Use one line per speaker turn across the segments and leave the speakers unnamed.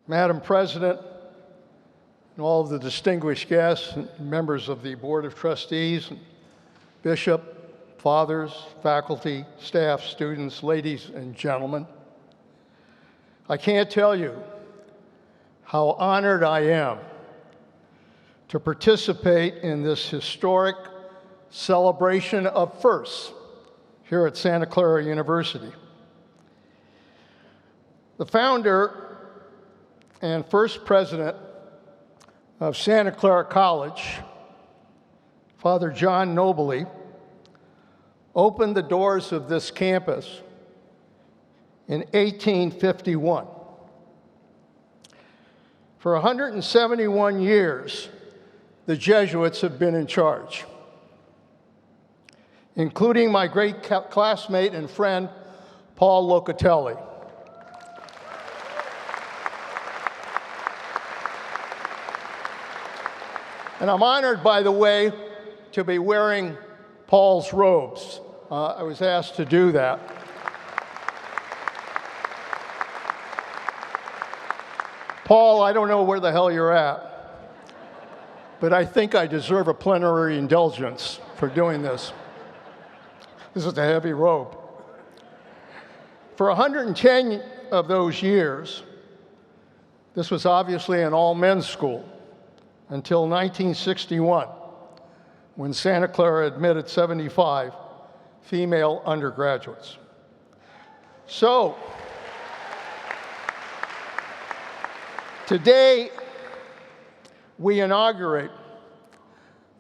Madam President, and all of the distinguished guests and members of the Board of Trustees, Bishop, fathers, faculty, staff, students, ladies and gentlemen, I can't tell you how honored I am to participate in this historic celebration of firsts here at Santa Clara University. The founder and first president of Santa Clara College, Father John Nobley, opened the doors of this campus in 1851. For 171 years, the Jesuits have been in charge, including my great classmate and friend, Paul Locatelli. And I'm honored, by the way, to be wearing Paul's robes. I was asked to do that. Paul, I don't know where the hell you're at, but I think I deserve a plenary indulgence for doing this. This is a heavy robe. For 110 of those years, this was obviously an all-men's school until 1961, when Santa Clara admitted 75 female undergraduates. So, today, we inaugurate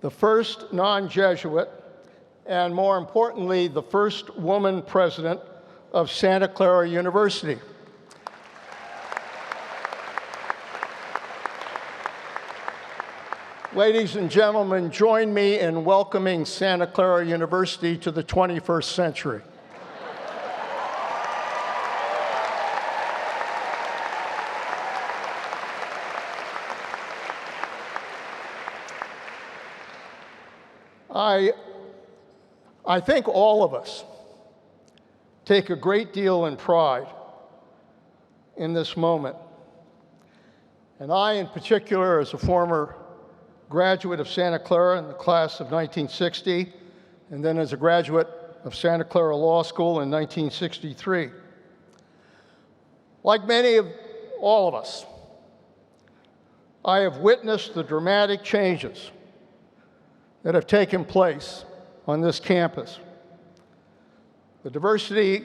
the first non-Jesuit and, more importantly, the first woman president of Santa Clara University. Ladies and gentlemen, join me in welcoming Santa Clara University to the 21st century. I think all of us take a great deal in pride in this moment. And I, in particular, as a former graduate of Santa Clara in the class of 1960, and then as a graduate of Santa Clara Law School in 1963. Like all of us, I have witnessed the dramatic changes that have taken place on this campus. The diversity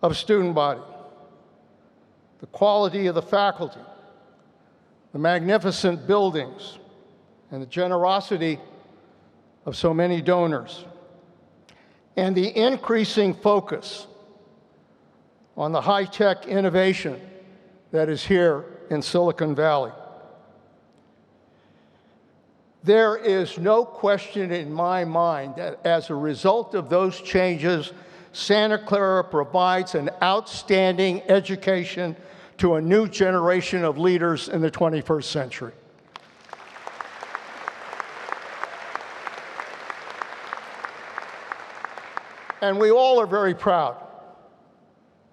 of student body, the quality of the faculty, the magnificent buildings, and the generosity of so many donors, and the increasing focus on the high-tech innovation that is here in Silicon Valley. There is no question in my mind that as a result of those changes, Santa Clara provides an outstanding education to a new generation of leaders in the 21st century. And we all are very proud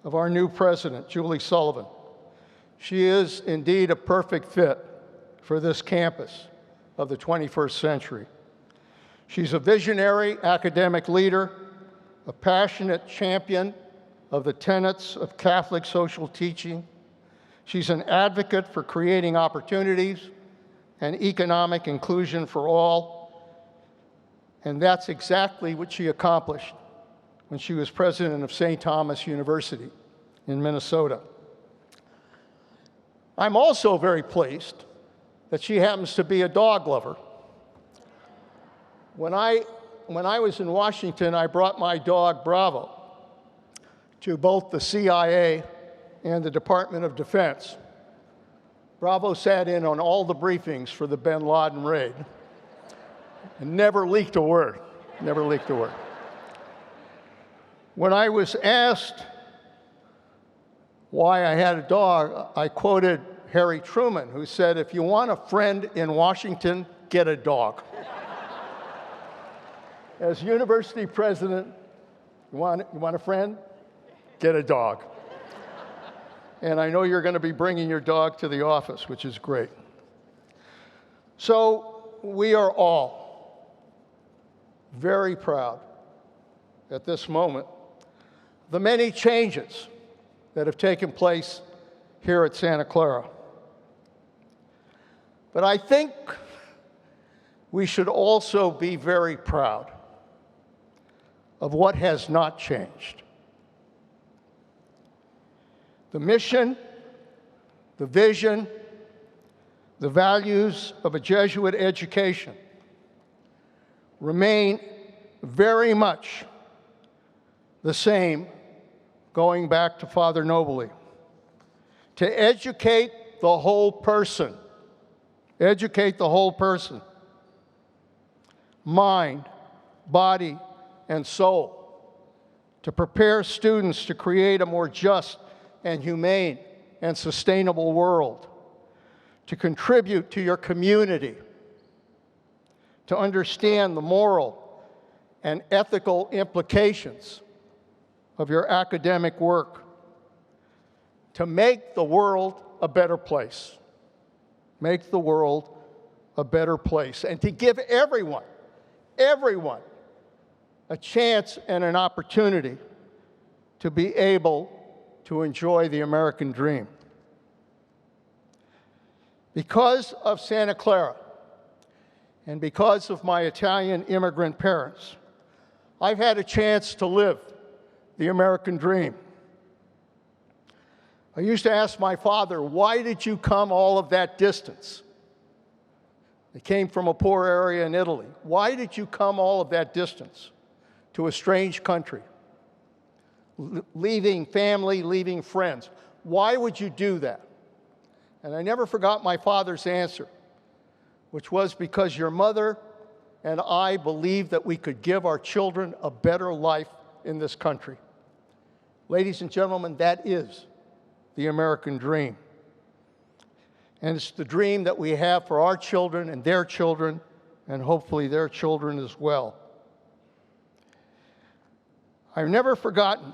of our new president, Julie Sullivan. She is indeed a perfect fit for this campus of the 21st century. She's a visionary academic leader, a passionate champion of the tenets of Catholic social teaching. She's an advocate for creating opportunities and economic inclusion for all. And that's exactly what she accomplished when she was president of St. Thomas University in Minnesota. I'm also very pleased that she happens to be a dog lover. When I was in Washington, I brought my dog, Bravo, to both the CIA and the Department of Defense. Bravo sat in on all the briefings for the bin Laden raid and never leaked a word, never leaked a word. When I was asked why I had a dog, I quoted Harry Truman, who said, "If you want a friend in Washington, get a dog." As university president, you want a friend? Get a dog. and I know you're going to be bringing your dog to the office, which is great. So we are all very proud at this moment the many changes that have taken place here at Santa Clara. But I think we should also be very proud of what has not changed. The mission, the vision, the values of a Jesuit education remain very much the same going back to Father Nobili. To educate the whole person. Educate the whole person. Mind, body, and soul. To prepare students to create a more just and humane and sustainable world. To contribute to your community. To understand the moral and ethical implications of your academic work. To make the world a better place. Make the world a better place. And to give everyone a chance and an opportunity to be able to enjoy the American dream. Because of Santa Clara and because of my Italian immigrant parents, I've had a chance to live the American dream. I used to ask my father, why did you come all of that distance? He came from a poor area in Italy. Why did you come all of that distance to a strange country? Leaving family, leaving friends. Why would you do that? And I never forgot my father's answer, which was because your mother and I believed that we could give our children a better life in this country. Ladies and gentlemen, that is the American dream. And it's the dream that we have for our children and their children, and hopefully their children as well. I've never forgotten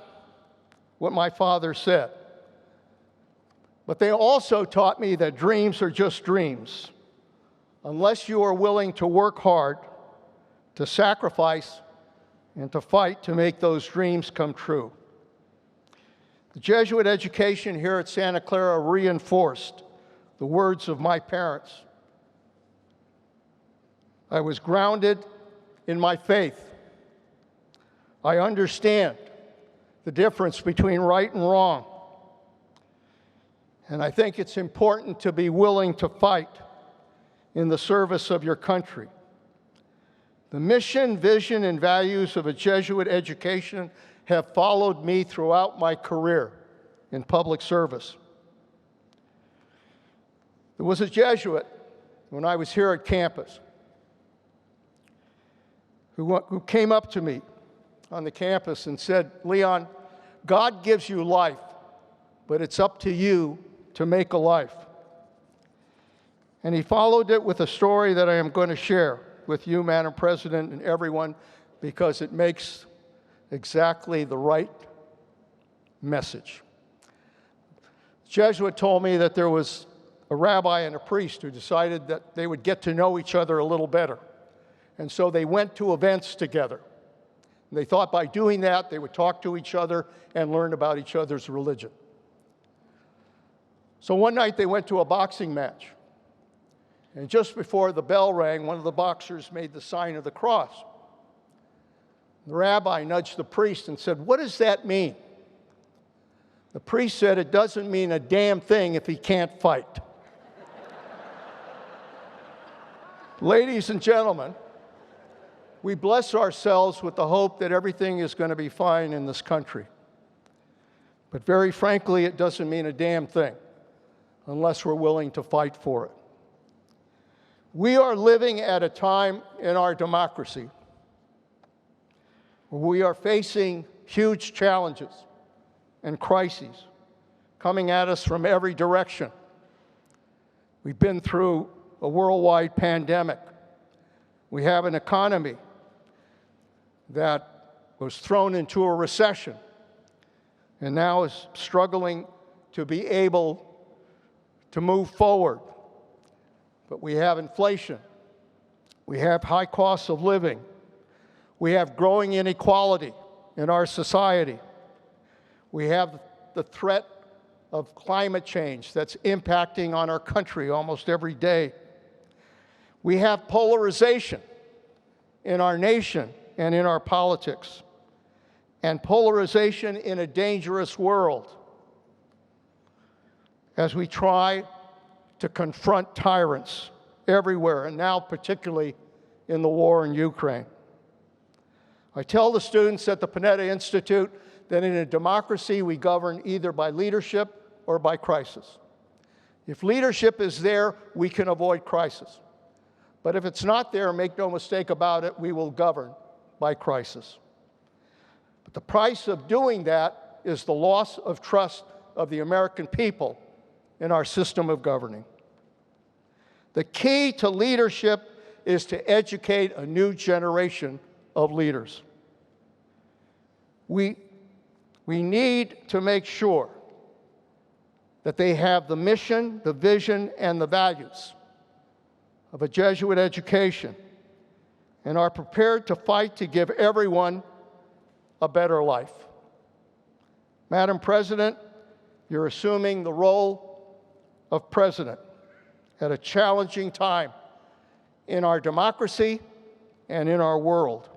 what my father said. But they also taught me that dreams are just dreams, unless you are willing to work hard, to sacrifice, and to fight to make those dreams come true. The Jesuit education here at Santa Clara reinforced the words of my parents. I was grounded in my faith. I understand the difference between right and wrong. And I think it's important to be willing to fight in the service of your country. The mission, vision, and values of a Jesuit education have followed me throughout my career in public service. There was a Jesuit when I was here at campus who came up to me on the campus and said, "Leon, God gives you life, but it's up to you to make a life." And he followed it with a story that I am going to share with you, Madam President, and everyone, because it makes exactly the right message. The Jesuit told me that there was a rabbi and a priest who decided that they would get to know each other a little better. And so they went to events together. And they thought by doing that, they would talk to each other and learn about each other's religion. So one night they went to a boxing match. And just before the bell rang, one of the boxers made the sign of the cross. The rabbi nudged the priest and said, "What does that mean?" The priest said, "It doesn't mean a damn thing if he can't fight." Ladies and gentlemen, we bless ourselves with the hope that everything is going to be fine in this country. But very frankly, it doesn't mean a damn thing unless we're willing to fight for it. We are living at a time in our democracy where we are facing huge challenges and crises coming at us from every direction. We've been through a worldwide pandemic. We have an economy that was thrown into a recession and now is struggling to be able to move forward. But we have inflation. We have high costs of living. We have growing inequality in our society. We have the threat of climate change that's impacting on our country almost every day. We have polarization in our nation and in our politics, and polarization in a dangerous world as we try to confront tyrants everywhere, and now particularly in the war in Ukraine. I tell the students at the Panetta Institute that in a democracy we govern either by leadership or by crisis. If leadership is there, we can avoid crisis. But if it's not there, make no mistake about it, we will govern by crisis. But the price of doing that is the loss of trust of the American people in our system of governing. The key to leadership is to educate a new generation of leaders. We need to make sure that they have the mission, the vision, and the values of a Jesuit education and are prepared to fight to give everyone a better life. Madam President, you're assuming the role of president at a challenging time in our democracy and in our world.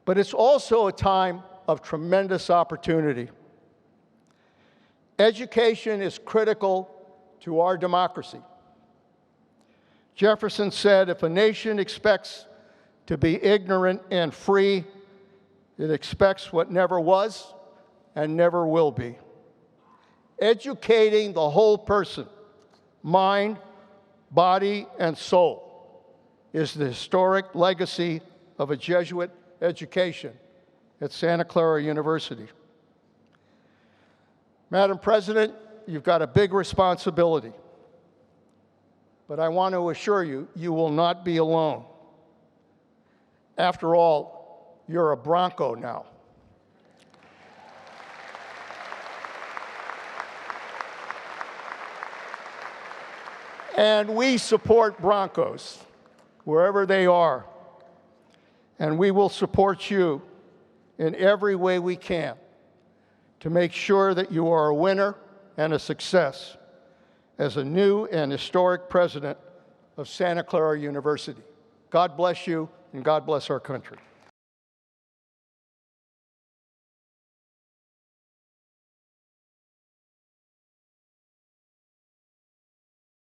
But it's also a time of tremendous opportunity. Education is critical to our democracy. Jefferson said, if a nation expects to be ignorant and free, it expects what never was and never will be. Educating the whole person, mind, body, and soul, is the historic legacy of a Jesuit education at Santa Clara University. Madam President, you've got a big responsibility, but I want to assure you, you will not be alone. After all, you're a Bronco now. And we support Broncos wherever they are. And we will support you in every way we can to make sure that you are a winner and a success as a new and historic president of Santa Clara University. God bless you, and God bless our country.